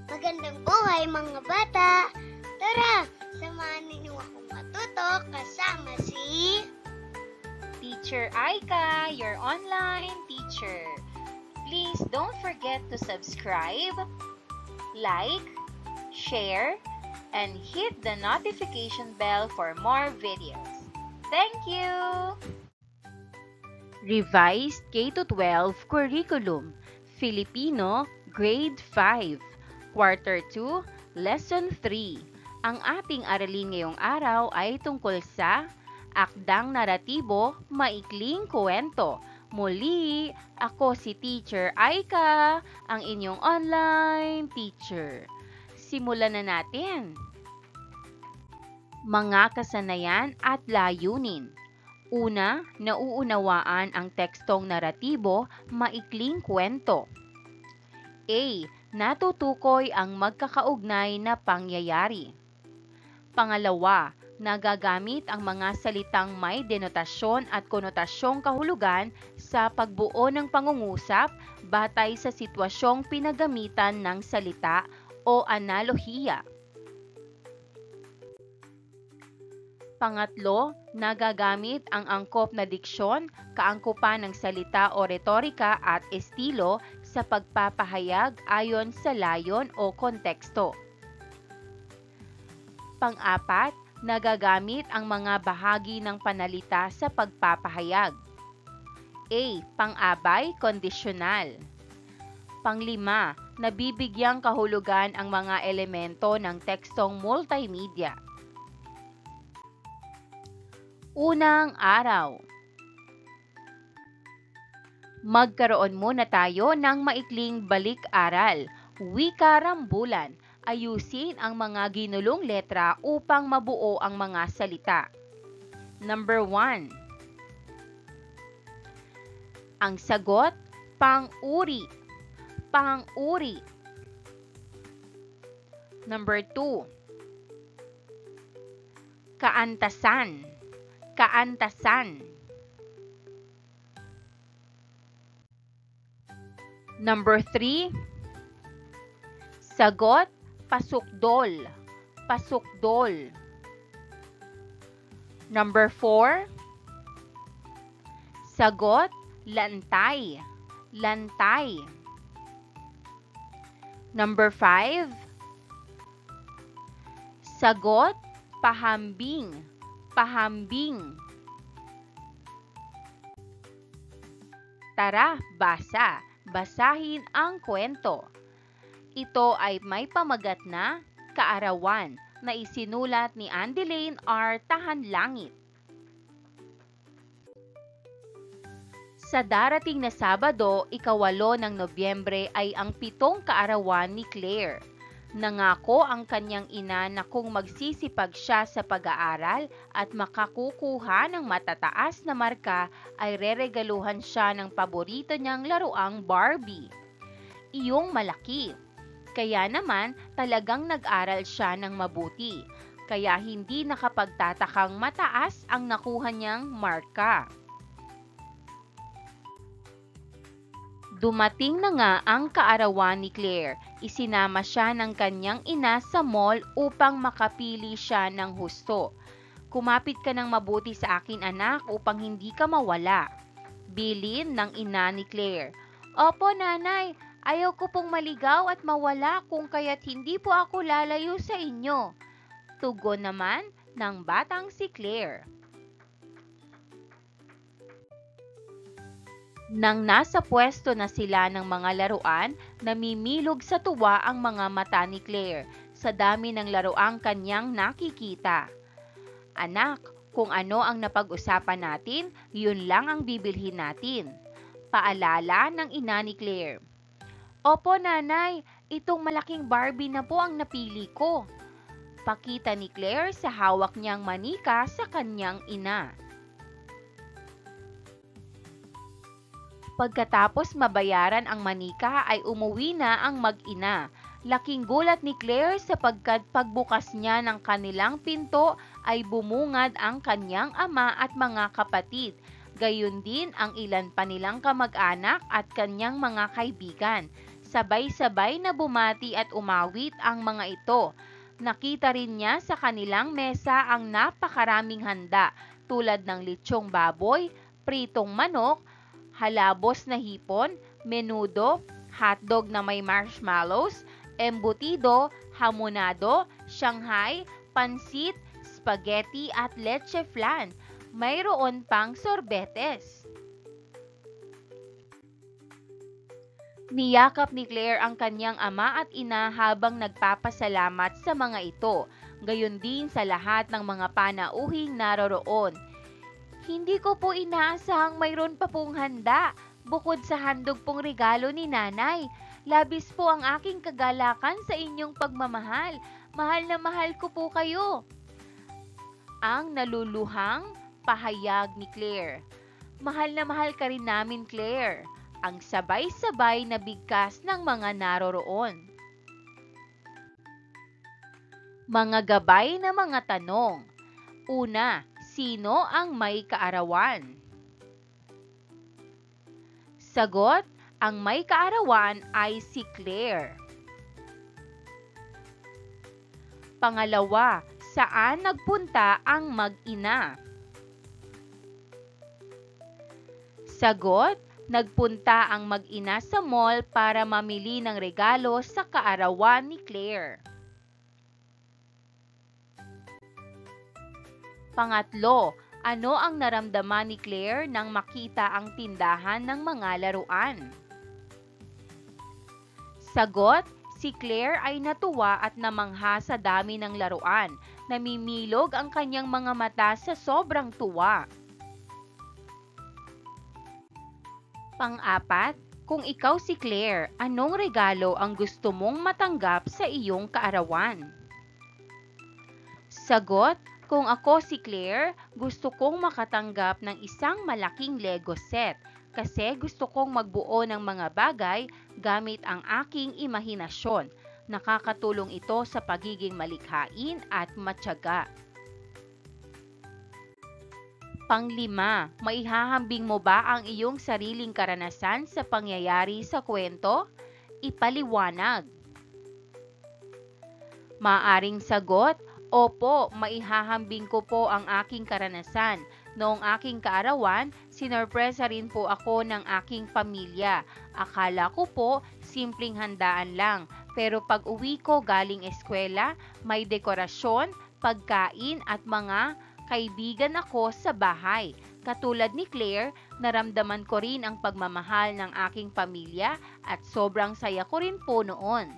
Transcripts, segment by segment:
Magandang buhay mga bata! Tara, samahan ninyo akong matuto kasama si Teacher Aika, your online teacher. Please don't forget to subscribe, like, share, and hit the notification bell for more videos. Thank you! Revised K-12 Curriculum, Filipino, Grade 5, Quarter 2, Lesson 3. Ang ating aralin ngayong araw ay tungkol sa Akdang Naratibo, Maikling Kuwento. Muli, ako si Teacher Aika, ang inyong online teacher. Simulan na natin. Mga kasanayan at layunin. Una, nauunawaan ang tekstong naratibo, maikling kwento. A. Natutukoy ang magkakaugnay na pangyayari. Pangalawa, nagagamit ang mga salitang may denotasyon at konotasyong kahulugan sa pagbuo ng pangungusap batay sa sitwasyong pinagamitan ng salita o analohiya. Pangatlo, nagagamit ang angkop na diksyon, kaangkupan ng salita o retorika at estilo sa pagpapahayag ayon sa layon o konteksto. Pang-apat, nagagamit ang mga bahagi ng panalita sa pagpapahayag. A. Pang-abay, kondisyonal. Pang-lima, nabibigyang kahulugan ang mga elemento ng tekstong multimedia. Unang araw. Magkaroon muna tayo ng maikling balik-aral, wika rambulan. Ayusin ang mga ginulong letra upang mabuo ang mga salita. Number 1. Ang sagot, pang-uri. Pang-uri. Number 2. Kaantasan. Kaantasan. Number 3. Sagot, pasukdol. Pasukdol. Number 4. Sagot, lantay. Lantay. Number 5. Sagot, pahambing. Pahambing. Tara, basa. Basahin ang kwento. Ito ay may pamagat na Kaarawan na isinulat ni Andeline R. Tahanlangit. Sa darating na Sabado, 8 ng Nobyembre ay ang 7th kaarawan ni Claire. Nangako ang kanyang ina na kung magsisipag siya sa pag-aaral at makakukuha ng matataas na marka ay reregaluhan siya ng paborito niyang laruang Barbie. Iyong malaki. Kaya naman talagang nag-aral siya ng mabuti. Kaya hindi nakapagtatakang mataas ang nakuha niyang marka. Dumating na nga ang kaarawan ni Claire. Isinama siya ng kanyang ina sa mall upang makapili siya ng husto. Kumapit ka ng mabuti sa akin anak upang hindi ka mawala. Bilin ng ina ni Claire. Opo nanay, ayaw ko pong maligaw at mawala kung kaya't hindi po ako lalayo sa inyo. Tugon naman ng batang si Claire. Nang nasa pwesto na sila ng mga laruan, namimilog sa tuwa ang mga mata ni Claire sa dami ng laruang kanyang nakikita. Anak, kung ano ang napag-usapan natin, yun lang ang bibilhin natin. Paalala ng ina ni Claire. Opo nanay, itong malaking Barbie na po ang napili ko. Pakita ni Claire sa hawak niyang manika sa kanyang ina. Pagkatapos mabayaran ang manika ay umuwi na ang mag-ina. Laking gulat ni Claire sapagkat pagbukas niya ng kanilang pinto ay bumungad ang kanyang ama at mga kapatid. Gayon din ang ilan pa nilang kamag-anak at kanyang mga kaibigan. Sabay-sabay na bumati at umawit ang mga ito. Nakita rin niya sa kanilang mesa ang napakaraming handa tulad ng litsyong baboy, pritong manok, halabos na hipon, menudo, hotdog na may marshmallows, embutido, hamonado, shanghai, pansit, spaghetti at leche flan. Mayroon pang sorbetes. Niyakap ni Claire ang kanyang ama at ina habang nagpapasalamat sa mga ito, gayon din sa lahat ng mga panauhing naroroon. Hindi ko po inaasahang mayroon pa pong handa, bukod sa handog pong regalo ni nanay. Labis po ang aking kagalakan sa inyong pagmamahal. Mahal na mahal ko po kayo. Ang naluluhang pahayag ni Claire. Mahal na mahal ka rin namin, Claire. Ang sabay-sabay na bigkas ng mga naroroon. Mga gabay na mga tanong. Una, sino ang may kaarawan? Sagot, ang may kaarawan ay si Claire. Pangalawa, saan nagpunta ang mag-ina? Sagot, nagpunta ang mag-ina sa mall para mamili ng regalo sa kaarawan ni Claire. Pangatlo, ano ang naramdaman ni Claire nang makita ang tindahan ng mga laruan? Sagot, si Claire ay natuwa at namangha sa dami ng laruan. Namimilog ang kanyang mga mata sa sobrang tuwa. Pang-apat, kung ikaw si Claire, anong regalo ang gusto mong matanggap sa iyong kaarawan? Sagot, kung ako si Claire, gusto kong makatanggap ng isang malaking Lego set kasi gusto kong magbuo ng mga bagay gamit ang aking imahinasyon. Nakakatulong ito sa pagiging malikhain at matyaga. Panglima, maihahambing mo ba ang iyong sariling karanasan sa pangyayari sa kwento? Ipaliwanag. Maaring sagot, opo, maihahambing ko po ang aking karanasan. Noong aking kaarawan, sinorpresa rin po ako ng aking pamilya. Akala ko po, simpleng handaan lang. Pero pag uwi ko galing eskwela, may dekorasyon, pagkain at mga kaibigan ako sa bahay. Katulad ni Claire, naramdaman ko rin ang pagmamahal ng aking pamilya at sobrang saya ko rin po noon.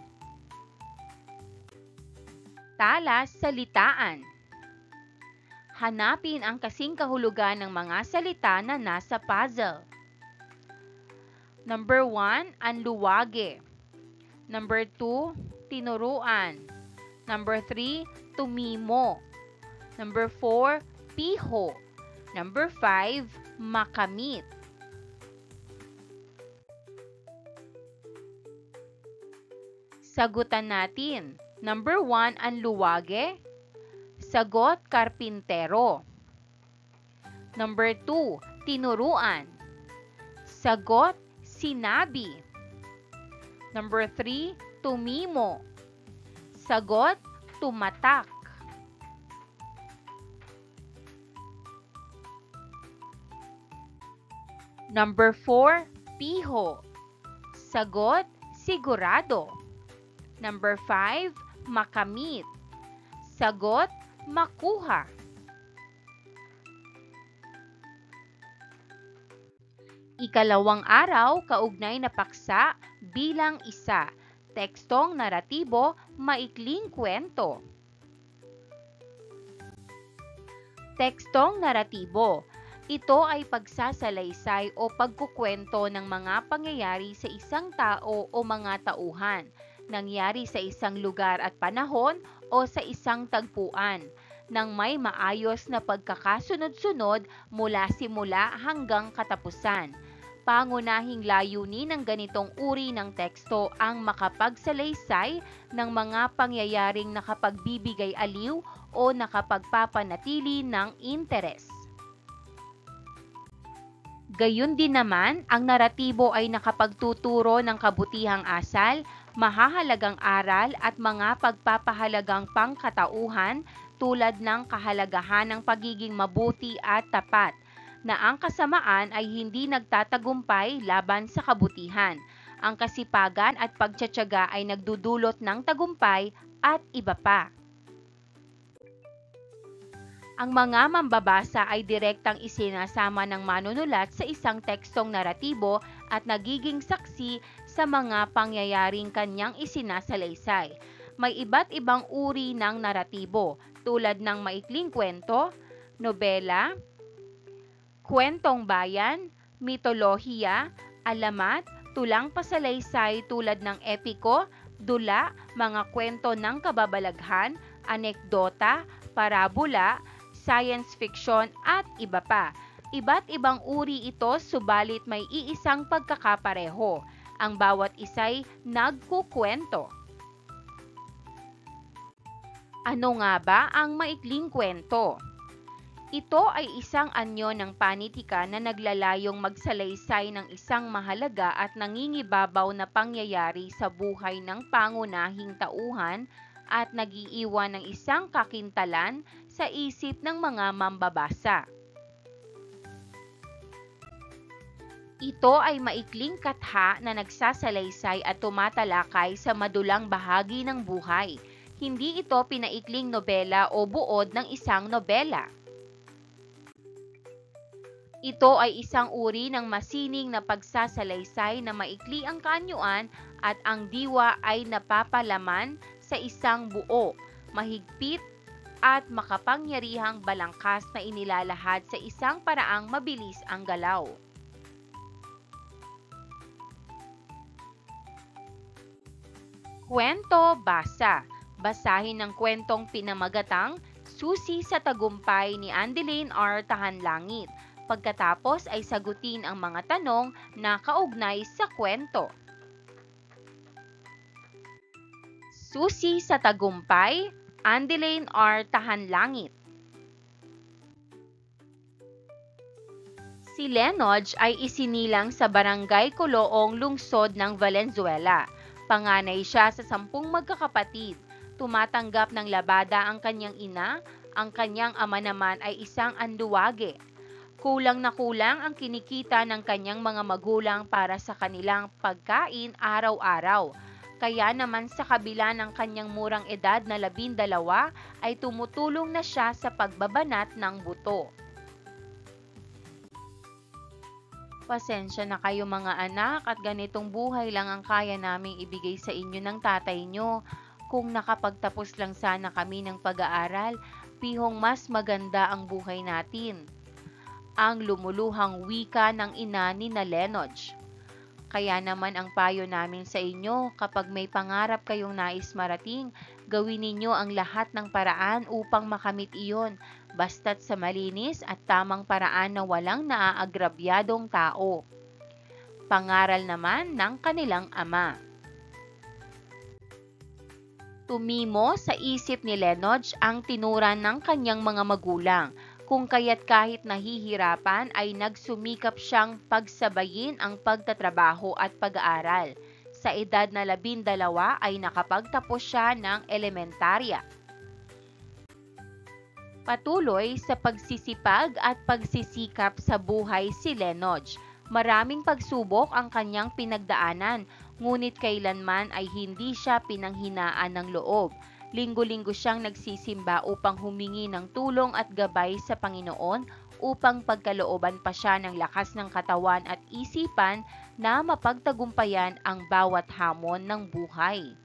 Talas salitaan. Hanapin ang kasing kahulugan ng mga salita na nasa puzzle. Number 1, anluwage. Number 2, tinuruan. Number 3, tumimo. Number 4, piho. Number 5, makamit. Sagutan natin. Number 1, anluwage. Sagot, karpintero. Number 2, tinuruan. Sagot, sinabi. Number 3, tumimo. Sagot, tumatak. Number 4, piho. Sagot, sigurado. Number 5, makamit. Sagot, makuha. Ikalawang araw, kaugnay na paksa bilang isa. Tekstong naratibo, maikling kwento. Tekstong naratibo. Ito ay pagsasalaysay o pagkukwento ng mga pangyayari sa isang tao o mga tauhan, nangyari sa isang lugar at panahon o sa isang tagpuan, nang may maayos na pagkakasunod-sunod mula simula hanggang katapusan. Pangunahing layunin ng ganitong uri ng teksto ang makapagsalaysay ng mga pangyayaring nakapagbibigay aliw o nakapagpapanatili ng interes. Gayun din naman, ang naratibo ay nakapagtuturo ng kabutihang asal, mahahalagang aral at mga pagpapahalagang pangkatauhan tulad ng kahalagahan ng pagiging mabuti at tapat, na ang kasamaan ay hindi nagtatagumpay laban sa kabutihan. Ang kasipagan at pagtiyatiyaga ay nagdudulot ng tagumpay at iba pa. Ang mga mambabasa ay direktang isinasama ng manunulat sa isang tekstong naratibo at nagiging saksi sa mga pangyayaring kanyang isinasalaysay. May iba't ibang uri ng naratibo tulad ng maikling kwento, nobela, kwentong bayan, mitolohiya, alamat, tulang pasalaysay tulad ng epiko, dula, mga kwento ng kababalaghan, anekdota, parabola, science fiction at iba pa. Iba't ibang uri ito subalit may iisang pagkakapareho. Ang bawat isa'y nagkukwento. Ano nga ba ang maikling kwento? Ito ay isang anyo ng panitika na naglalayong magsalaysay ng isang mahalaga at nangingibabaw na pangyayari sa buhay ng pangunahing tauhan at nag-iiwan ng isang kakintalan sa isip ng mga mambabasa. Ito ay maikling katha na nagsasalaysay at tumatalakay sa madulang bahagi ng buhay. Hindi ito pinaikling nobela o buod ng isang nobela. Ito ay isang uri ng masining na pagsasalaysay na maikli ang kaanyuan at ang diwa ay napapalaman sa isang buo, mahigpit at makapangyarihang balangkas na inilalahad sa isang paraang mabilis ang galaw. Kwento basa. Basahin ng kwentong pinamagatang Susi sa Tagumpay ni Andeline R. Tahanlangit. Pagkatapos ay sagutin ang mga tanong na kaugnay sa kwento. Susi sa Tagumpay, Andeline R. Tahanlangit. Si Lenoj ay isinilang sa Barangay Coloong, lungsod ng Valenzuela. Panganay siya sa 10 magkakapatid. Tumatanggap ng labada ang kanyang ina, ang kanyang ama naman ay isang anduwage. Kulang na kulang ang kinikita ng kanyang mga magulang para sa kanilang pagkain araw-araw. Kaya naman sa kabila ng kanyang murang edad na 12 ay tumutulong na siya sa pagbabanat ng buto. Pasensya na kayo mga anak at ganitong buhay lang ang kaya naming ibigay sa inyo ng tatay nyo. Kung nakapagtapos lang sana kami ng pag-aaral, pihong mas maganda ang buhay natin. Ang lumuluhang wika ng ina ni Lenoj. Kaya naman ang payo namin sa inyo, kapag may pangarap kayong nais marating, gawin ninyo ang lahat ng paraan upang makamit iyon, basta't sa malinis at tamang paraan na walang naaagrabyadong tao. Pangaral naman ng kanilang ama. Tumimo sa isip ni Lenoj ang tinuran ng kanyang mga magulang, kung kaya't kahit nahihirapan ay nagsumikap siyang pagsabayin ang pagtatrabaho at pag-aaral. Sa edad na 12 ay nakapagtapos siya ng elementarya. Patuloy sa pagsisipag at pagsisikap sa buhay si Lenoj. Maraming pagsubok ang kanyang pinagdaanan, ngunit kailanman ay hindi siya pinanghinaan ng loob. Linggo-linggo siyang nagsisimba upang humingi ng tulong at gabay sa Panginoon upang pagkalooban pa siya ng lakas ng katawan at isipan na mapagtagumpayan ang bawat hamon ng buhay.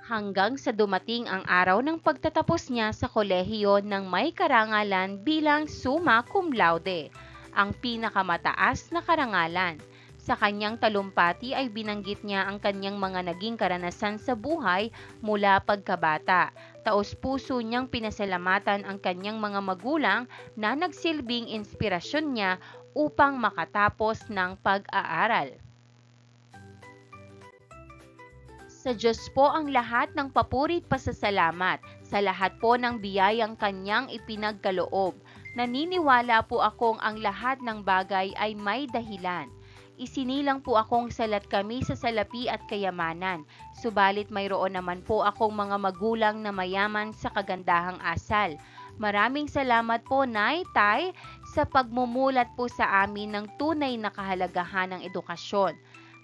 Hanggang sa dumating ang araw ng pagtatapos niya sa kolehiyo ng may karangalan bilang summa cum laude, ang pinakamataas na karangalan. Sa kanyang talumpati ay binanggit niya ang kanyang mga naging karanasan sa buhay mula pagkabata. Taos-puso niyang pinasalamatan ang kanyang mga magulang na nagsilbing inspirasyon niya upang makatapos ng pag-aaral. Sa Diyos po ang lahat ng papuri at pasasalamat sa lahat po ng biyayang kanyang ipinagkaloob. Naniniwala po akong ang lahat ng bagay ay may dahilan. Isinilang po akong salat kami sa salapi at kayamanan, subalit mayroon naman po akong mga magulang na mayaman sa kagandahang asal. Maraming salamat po, Nay, Tay, sa pagmumulat po sa amin ng tunay na kahalagahan ng edukasyon.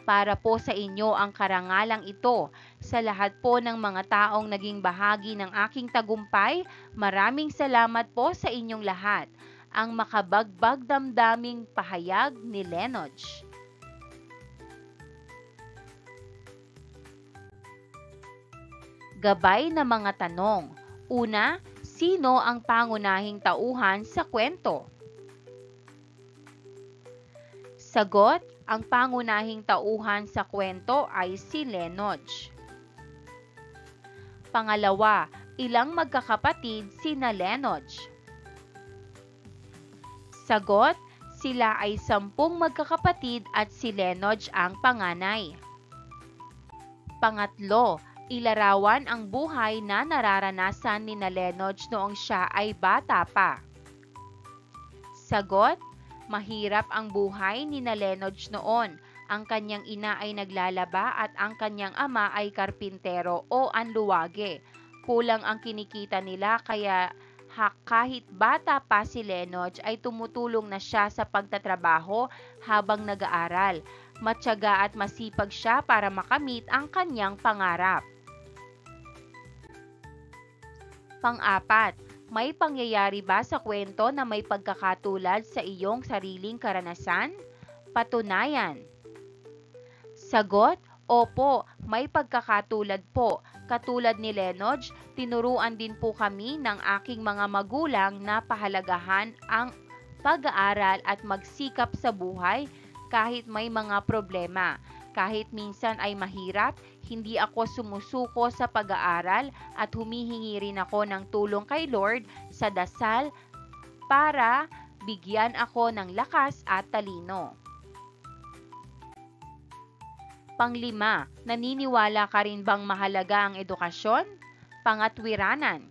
Para po sa inyo ang karangalang ito. Sa lahat po ng mga taong naging bahagi ng aking tagumpay, maraming salamat po sa inyong lahat. Ang makabagbag damdaming pahayag ni Lenoj. Gabay na mga tanong. Una, sino ang pangunahing tauhan sa kwento? Sagot, ang pangunahing tauhan sa kwento ay si Lenoj. Pangalawa, ilang magkakapatid sina Lenoj? Sagot, sila ay 10 magkakapatid at si Lenoj ang panganay. Pangatlo, ilarawan ang buhay na nararanasan ni Lenoj noong siya ay bata pa. Sagot, mahirap ang buhay ni Lenoj noon. Ang kanyang ina ay naglalaba at ang kanyang ama ay karpintero o anluwage. Kulang ang kinikita nila kaya kahit bata pa si Lenoj ay tumutulong na siya sa pagtatrabaho habang nag-aaral. Matyaga at masipag siya para makamit ang kanyang pangarap. Pang-apat, may pangyayari ba sa kwento na may pagkakatulad sa iyong sariling karanasan? Patunayan. Sagot, opo, may pagkakatulad po. Katulad ni Lenoj, tinuruan din po kami ng aking mga magulang na pahalagahan ang pag-aaral at magsikap sa buhay kahit may mga problema. Kahit minsan ay mahirap, hindi ako sumusuko sa pag-aaral at humihingi rin ako ng tulong kay Lord sa dasal para bigyan ako ng lakas at talino. Panglima, naniniwala ka rin bang mahalaga ang edukasyon? Pangatwiranan.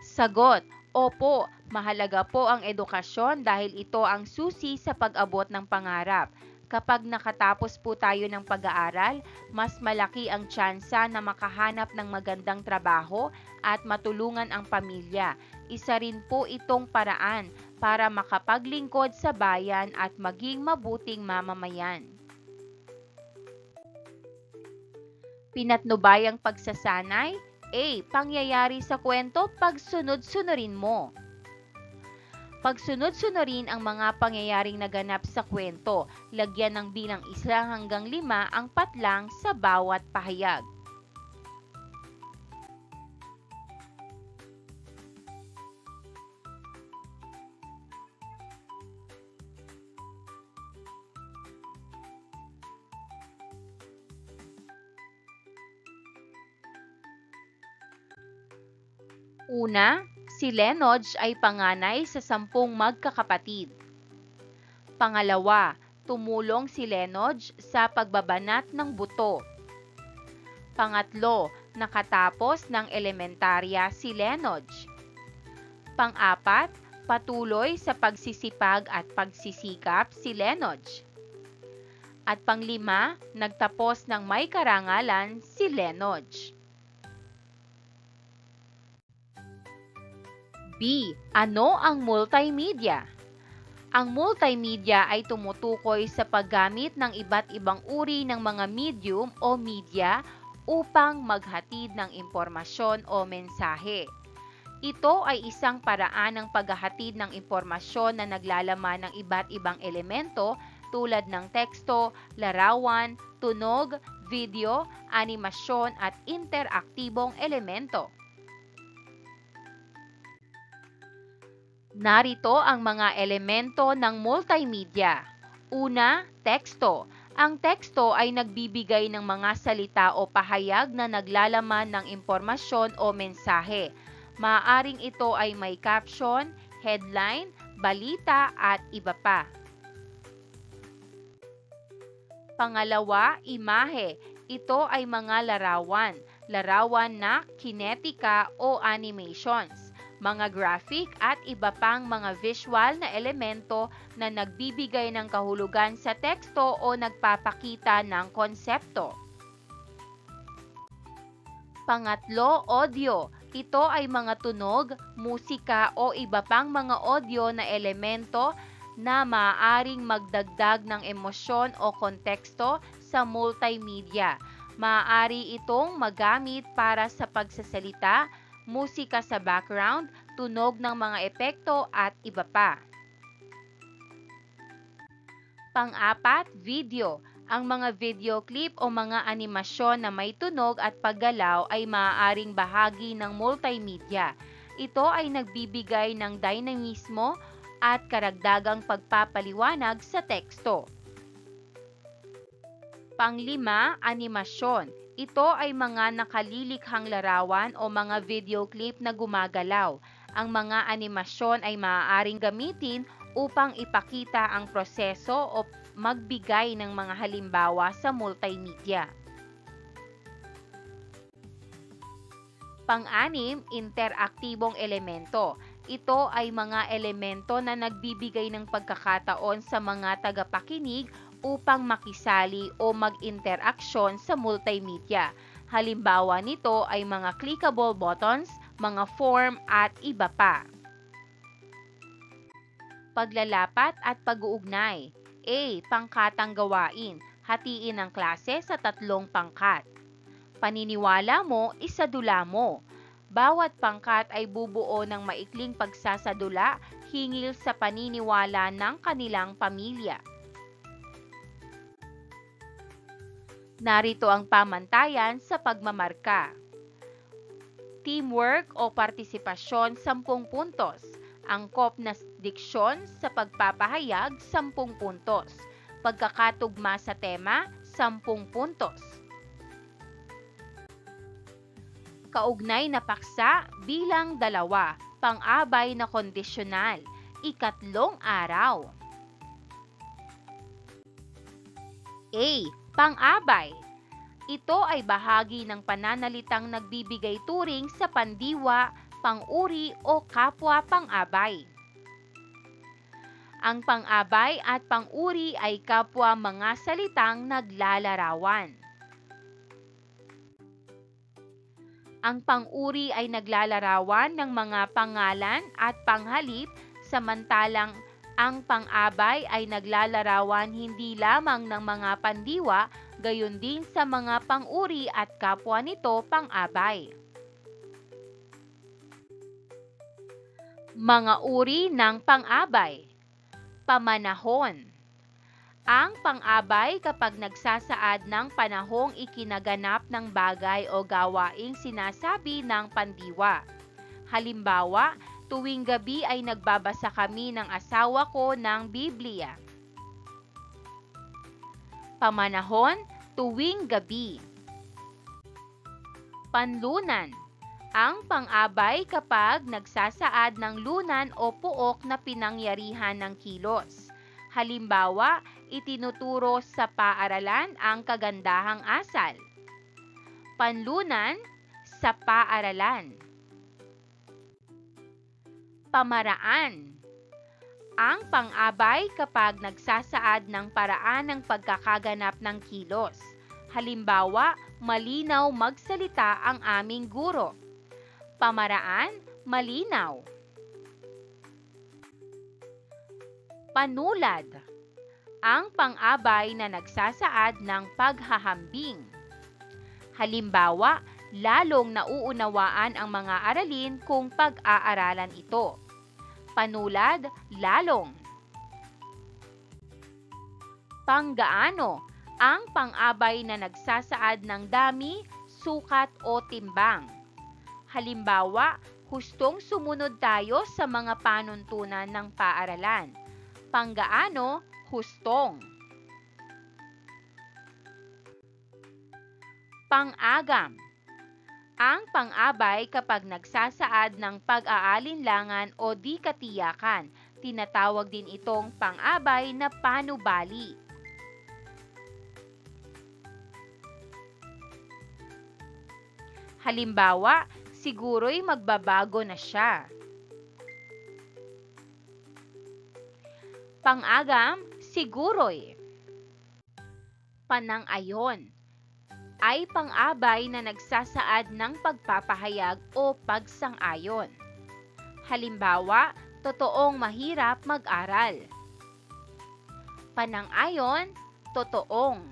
Sagot, opo, mahalaga po ang edukasyon dahil ito ang susi sa pag-abot ng pangarap. Kapag nakatapos po tayo ng pag-aaral, mas malaki ang tsansa na makahanap ng magandang trabaho at matulungan ang pamilya. Isa rin po itong paraan para makapaglingkod sa bayan at maging mabuting mamamayan. Pinatnubayang pagsasanay? A. Pangyayari sa kwento, pagsunod-sunurin mo. Pagsunod-sunurin ang mga pangyayaring naganap sa kwento. Lagyan ng bilang 1 hanggang 5 ang patlang sa bawat pahayag. Una, si Lenoj ay panganay sa 10 magkakapatid. Pangalawa, tumulong si Lenoj sa pagbabanat ng buto. Pangatlo, nakatapos ng elementarya si Lenoj. Pang-apat, patuloy sa pagsisipag at pagsisikap si Lenoj. At panglima, nagtapos ng may karangalan si Lenoj. B. Ano ang multimedia? Ang multimedia ay tumutukoy sa paggamit ng iba't ibang uri ng mga medium o media upang maghatid ng impormasyon o mensahe. Ito ay isang paraan ng paghahatid ng impormasyon na naglalaman ng iba't ibang elemento tulad ng teksto, larawan, tunog, video, animasyon at interaktibong elemento. Narito ang mga elemento ng multimedia. Una, teksto. Ang teksto ay nagbibigay ng mga salita o pahayag na naglalaman ng impormasyon o mensahe. Maaaring ito ay may caption, headline, balita at iba pa. Pangalawa, imahe. Ito ay mga larawan. larawan na kinetika o animations, mga graphic at iba pang mga visual na elemento na nagbibigay ng kahulugan sa teksto o nagpapakita ng konsepto. Pangatlo, audio. Ito ay mga tunog, musika o iba pang mga audio na elemento na maaaring magdagdag ng emosyon o konteksto sa multimedia. Maaari itong magamit para sa pagsasalita, musika sa background, tunog ng mga epekto at iba pa. Pang-apat, video. Ang mga video clip o mga animasyon na may tunog at paggalaw ay maaaring bahagi ng multimedia. Ito ay nagbibigay ng dinamismo at karagdagang pagpapaliwanag sa teksto. Pang-lima, animasyon. Ito ay mga nakalilikhang larawan o mga video clip na gumagalaw. Ang mga animasyon ay maaaring gamitin upang ipakita ang proseso o magbigay ng mga halimbawa sa multimedia. Pang-anim, interaktibong elemento. Ito ay mga elemento na nagbibigay ng pagkakataon sa mga tagapakinig upang makisali o mag-interaksyon sa multimedia. Halimbawa nito ay mga clickable buttons, mga form at iba pa. Paglalapat at pag-uugnay. A. Pangkatang gawain. Hatiin ang klase sa 3 pangkat. Paniniwala mo, isadula mo. Bawat pangkat ay bubuo ng maikling pagsasadula hingil sa paniniwala ng kanilang pamilya. Narito ang pamantayan sa pagmamarka. Teamwork o partisipasyon, 10 puntos. Angkop na diksyon sa pagpapahayag, 10 puntos. Pagkakatugma sa tema, 10 puntos. Kaugnay na paksa, bilang 2. Pang-abay na kondisyonal, 3 araw. A. Pang-abay. Ito ay bahagi ng pananalitang nagbibigay turing sa pandiwa, pang-uri o kapwa pang-abay. Ang pang-abay at pang-uri ay kapwa mga salitang naglalarawan. Ang pang-uri ay naglalarawan ng mga pangalan at panghalip, samantalang ang pang-abay ay naglalarawan hindi lamang ng mga pandiwa, gayon din sa mga pang-uri at kapwa nito pang-abay. Mga uri ng pang-abay. Pamanahon. Ang pang-abay kapag nagsasaad ng panahong ikinaganap ng bagay o gawaing sinasabi ng pandiwa. Halimbawa, tuwing gabi ay nagbabasa kami ng asawa ko ng Biblia. Pamanahon, tuwing gabi. Panlunan. Ang pang-abay kapag nagsasaad ng lunan o puok na pinangyarihan ng kilos. Halimbawa, itinuturo sa paaralan ang kagandahang asal. Panlunan sa paaralan. Pamaraan. Ang pang-abay kapag nagsasaad ng paraan ng pagkakaganap ng kilos. Halimbawa, malinaw magsalita ang aming guro. Pamaraan, malinaw. Panulad. Ang pang-abay na nagsasaad ng paghahambing. Halimbawa, lalong nauunawaan ang mga aralin kung pag-aaralan ito. Panulad, lalong. Panggaano. Ang pang-abay na nagsasaad ng dami, sukat o timbang. Halimbawa, hustong sumunod tayo sa mga panuntunan ng paaralan. Panggaano, hustong. Pang-agam. Ang pang-abay kapag nagsasaad ng pag-aalinlangan o di katiyakan. Tinatawag din itong pang-abay na panubali. Halimbawa, siguro'y magbabago na siya. Pang-agam, siguro'y. Panang-ayon ay pang-abay na nagsasaad ng pagpapahayag o pagsang-ayon. Halimbawa, totoong mahirap mag-aral. Panang-ayon, totoong.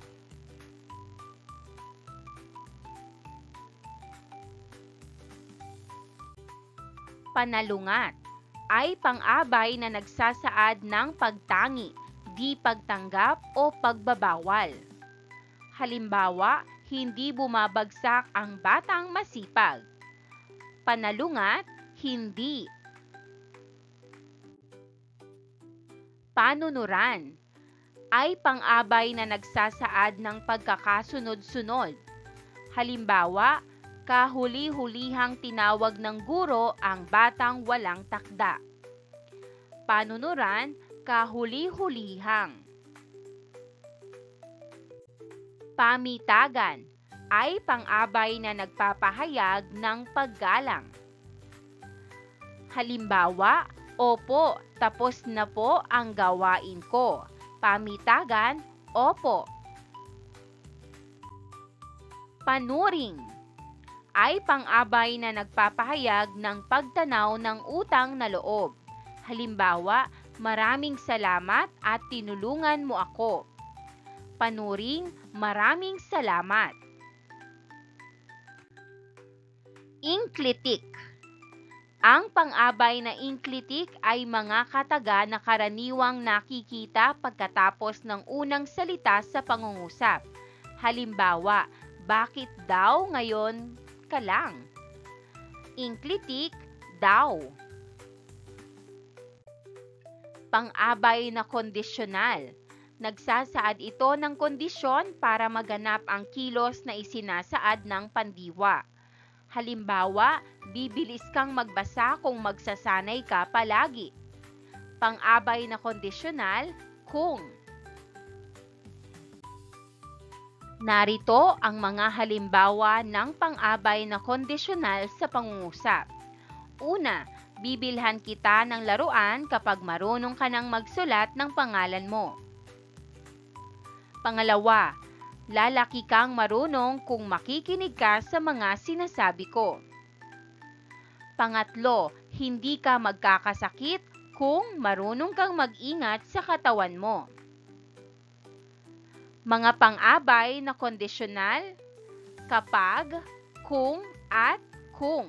Panalungat ay pang-abay na nagsasaad ng pagtangi, di pagtanggap o pagbabawal. Halimbawa, hindi bumabagsak ang batang masipag. Panalungat, hindi. Panunuran ay pang-abay na nagsasaad ng pagkakasunod-sunod. Halimbawa, kahuli-hulihang tinawag ng guro ang batang walang takda. Panunuran, kahuli-hulihang. Pamitagan ay pang-abay na nagpapahayag ng paggalang. Halimbawa, opo, tapos na po ang gawain ko. Pamitagan, opo. Panuring ay pang-abay na nagpapahayag ng pagtanaw ng utang na loob. Halimbawa, maraming salamat at tinulungan mo ako. Panuring, maraming salamat. Inklitik. Ang pang-abay na inklitik ay mga kataga na karaniwang nakikita pagkatapos ng unang salita sa pangungusap. Halimbawa, bakit daw ngayon ka lang? Inklitik, daw. Pang-abay na kondisyonal. Nagsasaad ito ng kondisyon para maganap ang kilos na isinasaad ng pandiwa. Halimbawa, bibilis kang magbasa kung magsasanay ka palagi. Pang-abay na kondisyonal, kung. Narito ang mga halimbawa ng pang-abay na kondisyonal sa pangungusap. Una, bibilhan kita ng laruan kapag marunong ka nang magsulat ng pangalan mo. Pangalawa, lalaki kang marunong kung makikinig ka sa mga sinasabi ko. Pangatlo, hindi ka magkakasakit kung marunong kang mag-ingat sa katawan mo. Mga pang-abay na kondisyonal, kapag, kung, at kung.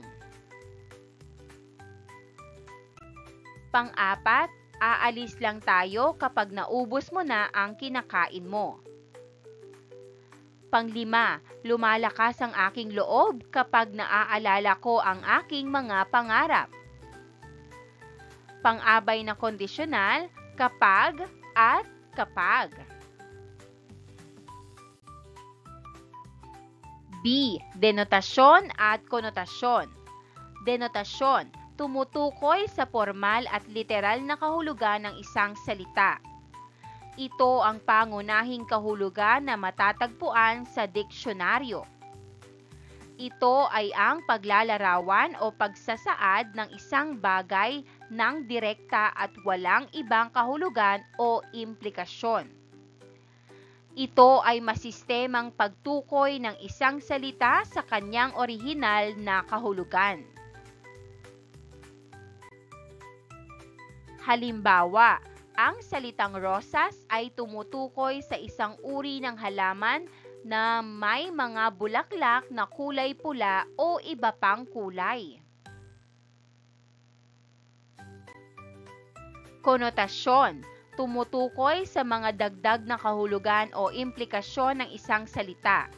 Pang-apat, aalis lang tayo kapag naubos mo na ang kinakain mo. Panglima, lumalakas ang aking loob kapag naaalala ko ang aking mga pangarap. Pang-abay na kondisyonal, kapag at kapag. B. Denotasyon at konotasyon. Denotasyon, tumutukoy sa formal at literal na kahulugan ng isang salita. Ito ang pangunahing kahulugan na matatagpuan sa diksyonaryo. Ito ay ang paglalarawan o pagsasaad ng isang bagay ng direkta at walang ibang kahulugan o implikasyon. Ito ay masistemang pagtukoy ng isang salita sa kanyang orihinal na kahulugan. Halimbawa, ang salitang rosas ay tumutukoy sa isang uri ng halaman na may mga bulaklak na kulay pula o iba pang kulay. Konotasyon, tumutukoy sa mga dagdag na kahulugan o implikasyon ng isang salita.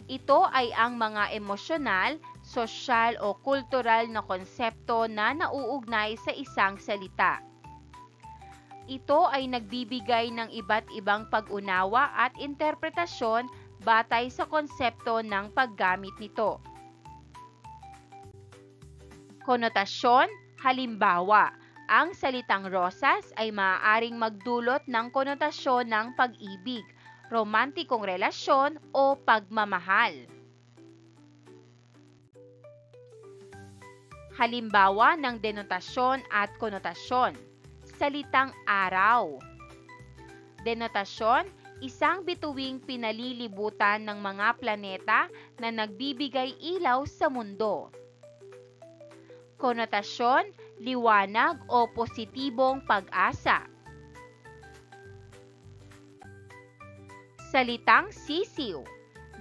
Ito ay ang mga emosyonal, sosyal o kultural na konsepto na nauugnay sa isang salita. Ito ay nagbibigay ng iba't ibang pag-unawa at interpretasyon batay sa konsepto ng paggamit nito. Konotasyon, halimbawa, ang salitang rosas ay maaaring magdulot ng konotasyon ng pag-ibig, romantikong relasyon o pagmamahal. Halimbawa ng denotasyon at konotasyon. Salitang araw. Denotasyon, isang bituing pinalilibutan ng mga planeta na nagbibigay ilaw sa mundo. Konotasyon, liwanag o positibong pag-asa. Salitang sisiw.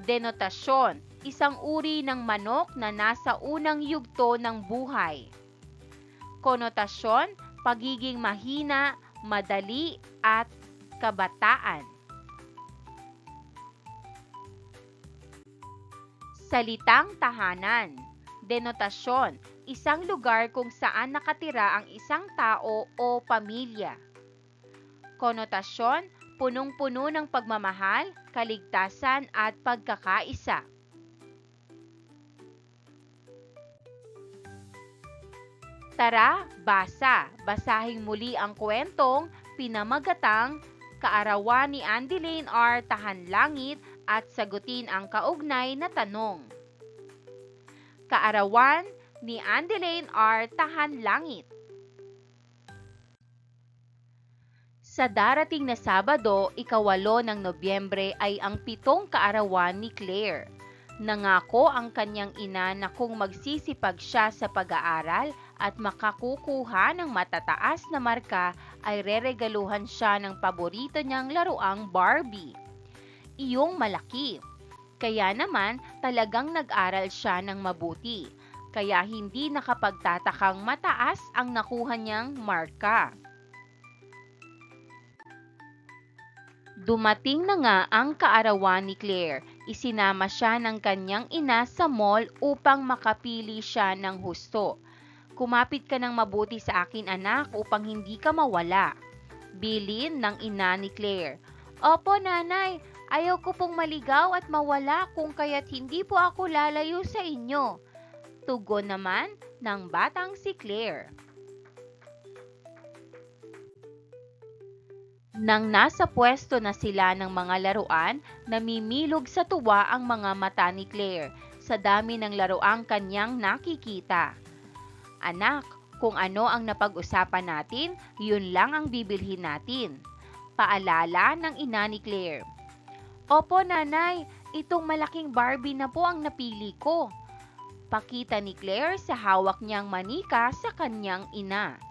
Denotasyon, isang uri ng manok na nasa unang yugto ng buhay. Konotasyon, pagiging mahina, madali, at kabataan. Salitang tahanan. Denotasyon, isang lugar kung saan nakatira ang isang tao o pamilya. Konotasyon, punong-puno ng pagmamahal, kaligtasan at pagkakaisa. Tara, basa! Basahin muli ang kwentong pinamagatang Kaarawan ni Andy R. Tahanlangit at sagutin ang kaugnay na tanong. Kaarawan ni Andy R. Tahanlangit. Sa darating na Sabado, 8 ng Nobyembre ay ang 7th kaarawan ni Claire. Nangako ang kanyang ina na kung magsisipag siya sa pag-aaral at makakukuha ng matataas na marka ay reregaluhan siya ng paborito niyang laruang Barbie. Iyong malaki. Kaya naman talagang nag-aral siya ng mabuti. Kaya hindi nakapagtatakang mataas ang nakuha niyang marka. Dumating na nga ang kaarawan ni Claire. Isinama siya ng kanyang ina sa mall upang makapili siya ng husto. Kumapit ka ng mabuti sa akin anak upang hindi ka mawala. Bilin ng ina ni Claire. Opo nanay, ayaw ko pong maligaw at mawala kung kaya't hindi po ako lalayo sa inyo. Tugon naman ng batang si Claire. Nang nasa pwesto na sila ng mga laruan, namimilog sa tuwa ang mga mata ni Claire sa dami ng laruang kanyang nakikita. Anak, kung ano ang napag-usapan natin, yun lang ang bibilhin natin. Paalala ng ina ni Claire. Opo nanay, itong malaking Barbie na po ang napili ko. Pakita ni Claire sa hawak niyang manika sa kanyang ina.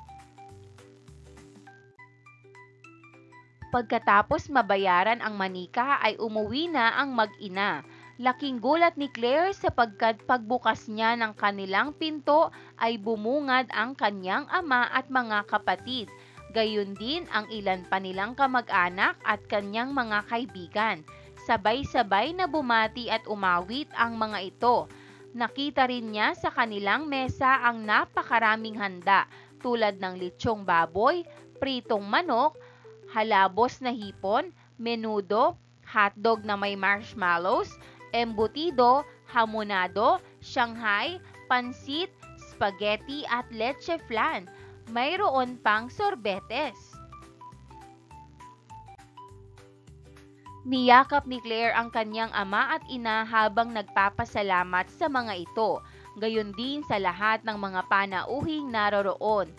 Pagkatapos mabayaran ang manika ay umuwi na ang mag-ina. Laking gulat ni Claire sapagkat pagbukas niya ng kanilang pinto ay bumungad ang kanyang ama at mga kapatid. Gayon din ang ilan pa nilang kamag-anak at kanyang mga kaibigan. Sabay-sabay na bumati at umawit ang mga ito. Nakita rin niya sa kanilang mesa ang napakaraming handa tulad ng litsyong baboy, pritong manok, halabos na hipon, menudo, hotdog na may marshmallows, embutido, hamonado, Shanghai, pansit, spaghetti at leche flan. Mayroon pang sorbetes. Niyakap ni Claire ang kanyang ama at ina habang nagpapasalamat sa mga ito, gayon din sa lahat ng mga panauhing naroroon.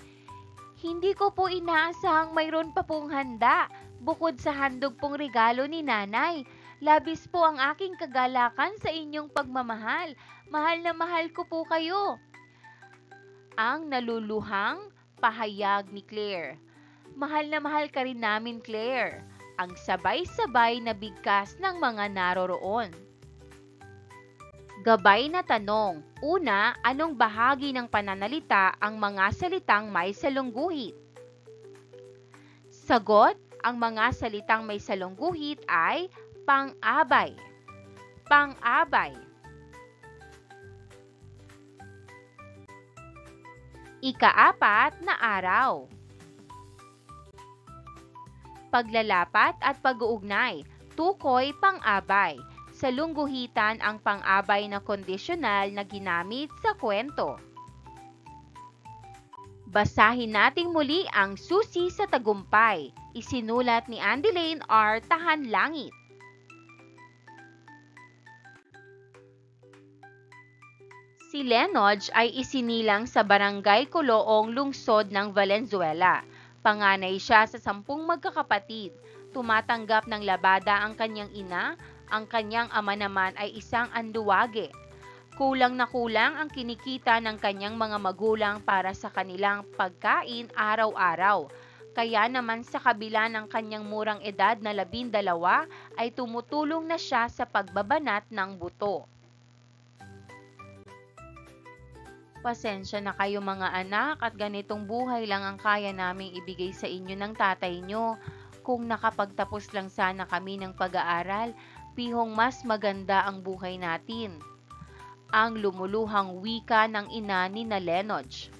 Hindi ko po inaasahang mayroon pa pong handa, bukod sa handog pong regalo ni nanay. Labis po ang aking kagalakan sa inyong pagmamahal. Mahal na mahal ko po kayo. Ang naluluhang pahayag ni Claire. Mahal na mahal ka rin namin, Claire. Ang sabay-sabay na bigkas ng mga naroroon. Gabay na tanong. Una, anong bahagi ng pananalita ang mga salitang may salungguhit? Sagot, ang mga salitang may salungguhit ay pang-abay. Pang-abay. Ika-4 na araw. Paglalapat at pag-uugnay. Tukoy, pang-abay. Salungguhitan ang pang-abay na kondisyonal na ginamit sa kwento. Basahin nating muli ang Susi sa Tagumpay. Isinulat ni Andy R. Si Lenoj ay isinilang sa Barangay Coloong, lungsod ng Valenzuela. Panganay siya sa 10 magkakapatid. Tumatanggap ng labada ang kanyang ina, ang kanyang ama naman ay isang anduwage. Kulang na kulang ang kinikita ng kanyang mga magulang para sa kanilang pagkain araw-araw. Kaya naman sa kabila ng kanyang murang edad na 12 ay tumutulong na siya sa pagbabanat ng buto. Pasensya na kayo mga anak at ganitong buhay lang ang kaya naming ibigay sa inyo ng tatay nyo. Kung nakapagtapos lang sana kami ng pag-aaral, pihong mas maganda ang buhay natin. Ang lumuluhang wika ng ina ni Lenoj.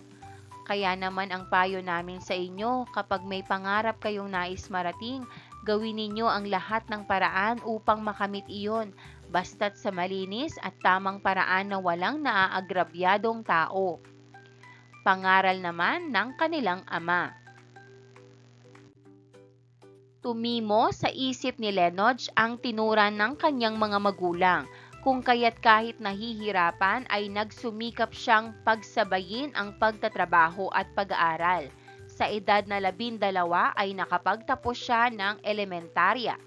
Kaya naman ang payo namin sa inyo, kapag may pangarap kayong nais marating, gawin ninyo ang lahat ng paraan upang makamit iyon, basta't sa malinis at tamang paraan na walang naaagrabyadong tao. Pangaral naman ng kanilang ama. Tumimo sa isip ni Lenoj ang tinuran ng kanyang mga magulang, kung kaya't kahit nahihirapan ay nagsumikap siyang pagsabayin ang pagtatrabaho at pag-aaral. Sa edad na 12 ay nakapagtapos siya ng elementarya.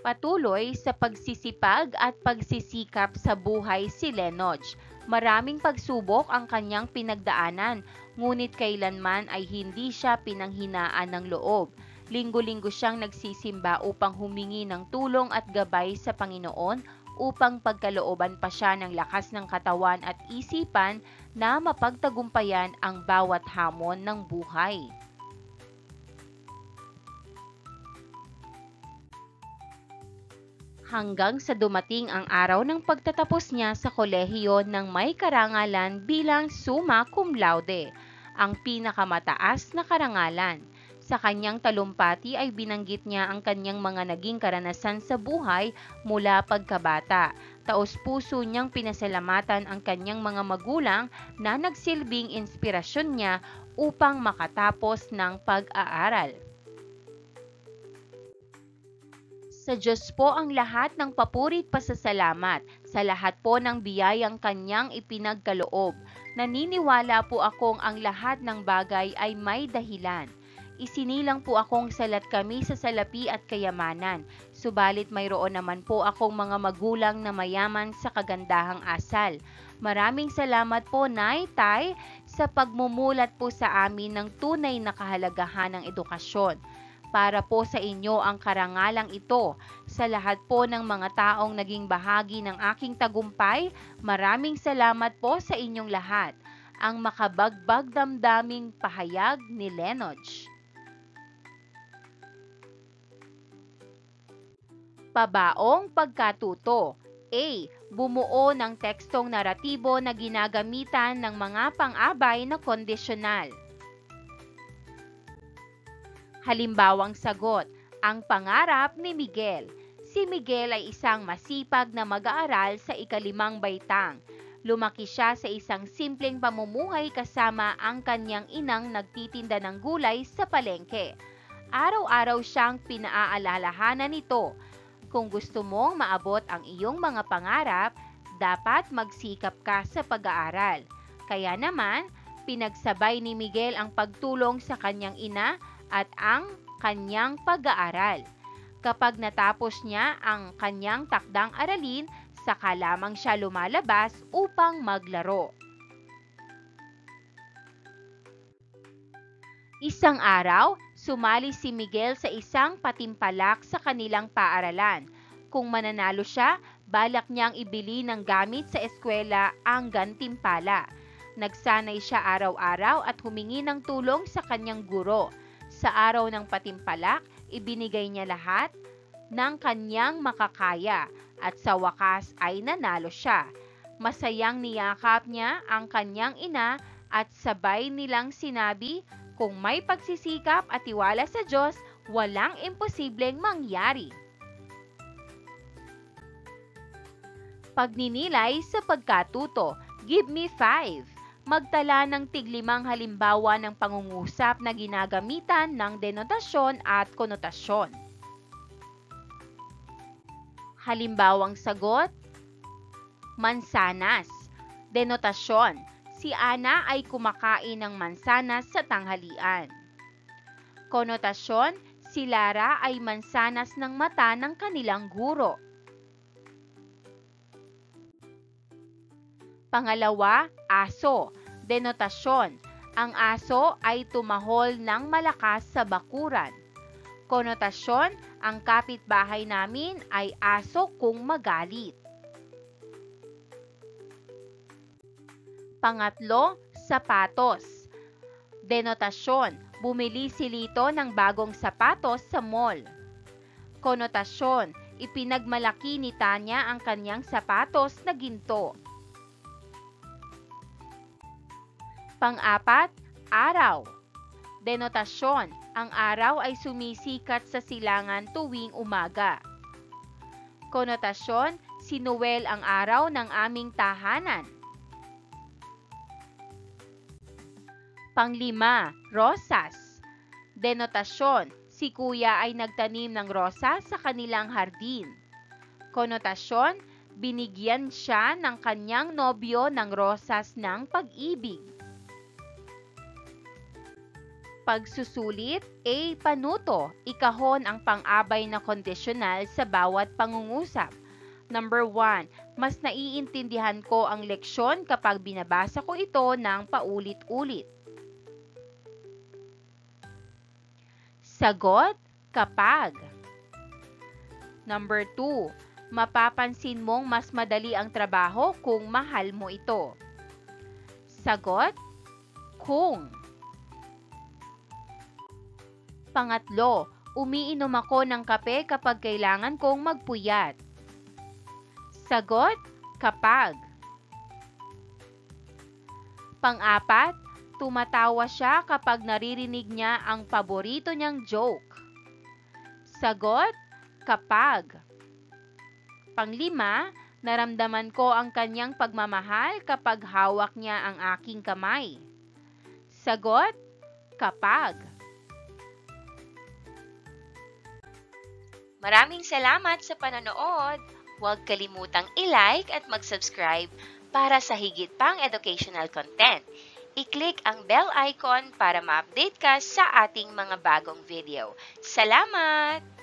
Patuloy sa pagsisipag at pagsisikap sa buhay si Lenoj. Maraming pagsubok ang kanyang pinagdaanan, ngunit kailanman ay hindi siya pinanghinaan ng loob. Linggo-linggo siyang nagsisimba upang humingi ng tulong at gabay sa Panginoon upang pagkalooban pa siya ng lakas ng katawan at isipan na mapagtagumpayan ang bawat hamon ng buhay. Hanggang sa dumating ang araw ng pagtatapos niya sa kolehiyo ng may karangalan bilang summa cum laude, ang pinakamataas na karangalan. Sa kanyang talumpati ay binanggit niya ang kanyang mga naging karanasan sa buhay mula pagkabata. Taos-puso niyang pinasalamatan ang kanyang mga magulang na nagsilbing inspirasyon niya upang makatapos ng pag-aaral. Sa Diyos po ang lahat ng papuri at pasasalamat sa lahat po ng biyayang kanyang ipinagkaloob. Naniniwala po akong ang lahat ng bagay ay may dahilan. Isinilang po akong salat kami sa salapi at kayamanan, subalit mayroon naman po akong mga magulang na mayaman sa kagandahang asal. Maraming salamat po, Nay, Tay, sa pagmumulat po sa amin ng tunay na kahalagahan ng edukasyon. Para po sa inyo ang karangalang ito. Sa lahat po ng mga taong naging bahagi ng aking tagumpay, maraming salamat po sa inyong lahat. Ang makabagbag damdaming pahayag ni Lenoj. Pabaong pagkatuto. A. Bumuo ng tekstong naratibo na ginagamitan ng mga pang-abay na kondisyonal. Halimbawang sagot, ang pangarap ni Miguel. Si Miguel ay isang masipag na mag-aaral sa ika-5 baitang. Lumaki siya sa isang simpleng pamumuhay kasama ang kanyang inang nagtitinda ng gulay sa palengke. Araw-araw siyang pinaaalalahanan nito. Kung gusto mong maabot ang iyong mga pangarap, dapat magsikap ka sa pag-aaral. Kaya naman, pinagsabay ni Miguel ang pagtulong sa kanyang ina at ang kanyang pag-aaral. Kapag natapos niya ang kanyang takdang aralin, saka lamang siya lumalabas upang maglaro. Isang araw, sumali si Miguel sa isang patimpalak sa kanilang paaralan. Kung mananalo siya, balak niyang ibili ng gamit sa eskwela ang gantimpala. Nagsanay siya araw-araw at humingi ng tulong sa kanyang guro. Sa araw ng patimpalak, ibinigay niya lahat ng kanyang makakaya at sa wakas ay nanalo siya. Masayang niyakap niya ang kanyang ina at sabay nilang sinabi, kung may pagsisikap at tiwala sa Diyos, walang imposibleng mangyari. Pagninilay sa pagkatuto, give me 5. Magtala ng tig-5 halimbawa ng pangungusap na ginagamitan ng denotasyon at konotasyon. Halimbawang sagot, Mansanas. Denotasyon. Si Ana ay kumakain ng mansanas sa tanghalian. Konotasyon. Si Lara ay mansanas ng mata ng kanilang guro. Pangalawa, aso. Denotasyon. Ang aso ay tumahol ng malakas sa bakuran. Konotasyon, ang kapitbahay namin ay aso kung magalit. Pangatlo, sapatos. Denotasyon, bumili si Lito ng bagong sapatos sa mall. Konotasyon, ipinagmalaki ni Tanya ang kanyang sapatos na ginto. Pang-apat, araw. Denotasyon, ang araw ay sumisikat sa silangan tuwing umaga. Konotasyon, si Noel ang araw ng aming tahanan. Panglima, rosas. Denotasyon, si Kuya ay nagtanim ng rosas sa kanilang hardin. Konotasyon, binigyan siya ng kanyang nobyo ng rosas ng pag-ibig. Pagsusulit, A. Panuto, ikahon ang pang-abay na kondisyonal sa bawat pangungusap. Number 1, mas naiintindihan ko ang leksyon kapag binabasa ko ito ng paulit-ulit. Sagot, kapag. Number 2, mapapansin mong mas madali ang trabaho kung mahal mo ito. Sagot, kung. Pangatlo, umiinom ako ng kape kapag kailangan kong magpuyat. Sagot, kapag. Pang-apat, tumatawa siya kapag naririnig niya ang paborito niyang joke. Sagot, kapag. Panglima, naramdaman ko ang kanyang pagmamahal kapag hawak niya ang aking kamay. Sagot, kapag. Maraming salamat sa panonood. Huwag kalimutang i-like at mag-subscribe para sa higit pang educational content. I-click ang bell icon para ma-update ka sa ating mga bagong video. Salamat!